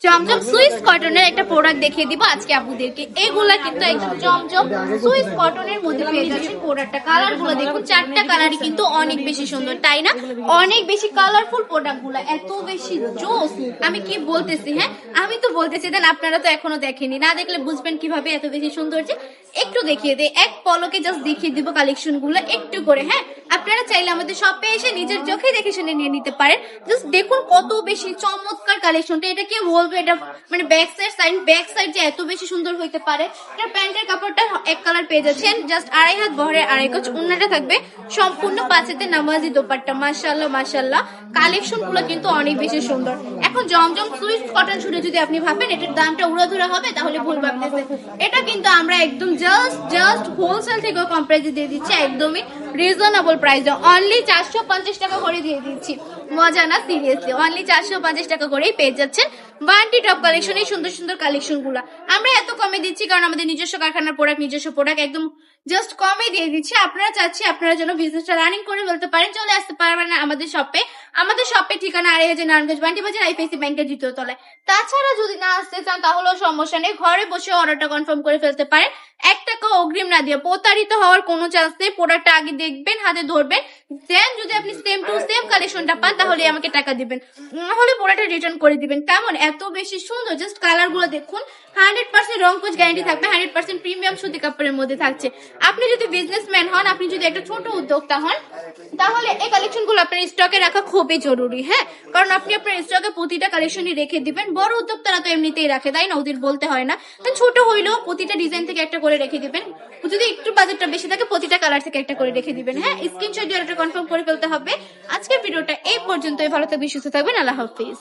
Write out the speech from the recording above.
জমজম Swiss কটনের একটা product দেখিয়ে দিব আজকে আপুদেরকে। এগুলা কিন্তু একদম জমজম সুইস কটনের মধ্যে পেয়ে যাচ্ছেন। প্রোডাক্টটা কালার গুলো দেখুন, চারটা কালারই কিন্তু অনেক বেশি সুন্দর, তাই না? অনেক বেশি কালারফুল প্রোডাক্ট গুলা, এত বেশি জোস। আমি কি বলতেছি, হ্যাঁ আমি তো বলতেছি, দেন আপনারা তো এখনো দেখেনি, না দেখলে বুঝবেন কিভাবে এত বেশি সুন্দর। যে একটু দেখিয়ে দে, এক পলকে জাস্ট দেখিয়ে দিব কালেকশন গুলো একটু করে। হ্যাঁ, আপনারা চাইলে আমাদের শপে এসে নিজের চোখে দেখে শুনে নিয়ে নিতে পারেন। জাস্ট দেখুন কত বেশি চমৎকার কালেকশনটা। এটা কি বলবো, এটা মানে ব্যাক সাইড যে এত বেশি সুন্দর হইতে পারে। এটা প্যান্টের কাপড়টা এক কালার পেয়ে যাচ্ছেন, জাস্ট 2.5 হাত বহরের 2.5 গজ ওন্নাটা থাকবে সম্পূর্ণ 5 হাতে নামাজি দোপাট্টা। মাশাআল্লাহ মাশাআল্লাহ, কালেকশন গুলো কিন্তু অনেক বেশি সুন্দর। এখন জমজম সুইস কটন শুনে যদি আপনি ভাবেন এটার দামটা উড়াধুরা হবে, তাহলে ভুল ভাবতেছেন। এটা কিন্তু আমরা একদম জাস্ট হোলসেল থেকে কম প্রাইসে দিয়ে দিচ্ছি, একদমই রিজনেবল প্রাইসে। অনলি 450 টাকা করে দিয়ে দিচ্ছি। মজা না, সিরিয়াসলি অনলি 450 টাকা করেই পেয়ে যাচ্ছেন বান্টি টপ কালেকশন। এই সুন্দর সুন্দর কালেকশন গুলা আমরা এত কমে দিচ্ছি কারণ আমাদের নিজস্ব কারখানার প্রোডাক্ট, নিজস্ব প্রোডাক্ট একদম জাস্ট কমে দিয়ে দিচ্ছি। আপনারা চাচ্ছি আপনারা যেন বিজনেসটা রানিং করে বলতে পারেন, চলে আসতে পারবেন আমাদের শপে। আমাদের শপে ঠিকানা 2.5 নারায়ণগঞ্জ বান্টি বাজার, আইপিআইসি ব্যাংকের 2য় তলায়। তাছাড়া যদি না আসতে চান তাহলেও সমস্যা নেই, ঘরে বসে অর্ডারটা কনফার্ম করে ফেলতে পারেন। 1 টাকা অগ্রিম না দিয়ে। প্রতারিত হওয়ার কোনো চান্স নেই। প্রোডাক্টটা আগে দেখবেন, হাতে ধরবেন, দেন যদি আপনি সেম টু সেম কালেকশনটা পান তাহলে আমাকে টাকা দিবেন, নাহলে প্রোডাক্টটা রিটার্ন করে দিবেন। কেমন? এত বেশি সুন্দর, জাস্ট কালার গুলো দেখুন। 100% রংকোচ গ্যারান্টি থাকবে, 100% প্রিমিয়াম সুতি কাপড়ের মধ্যে থাকছে। আপনি যদি বিজনেসম্যান হন, আপনি যদি একটা ছোট উদ্যোক্তা হন, তাহলে এই কালেকশন গুলো আপনার স্টকে রাখা খুবই জরুরি। হ্যাঁ, কারণ আপনি আপনার স্টকে প্রতিটা কালেকশনই রেখে দিবেন। বড় উদ্যোক্তারা তো এমনিতেই রাখে, তাই না? ওদের বলতে হয় না। তো ছোট হইলেও প্রতিটা ডিজাইন থেকে একটা করে রেখে দিবেন। যদি একটু বাজেটটা বেশি থাকে প্রতিটা কালার থেকে একটা করে রেখে দিবেন। হ্যাঁ, স্ক্রিনশট দিয়ে অর্ডার কনফার্ম করে ফেলতে হবে। আজকের ভিডিওটা এই পর্যন্তই। ভালো থাকবেন, সুস্থ থাকবেন, আল্লাহ হাফিজ।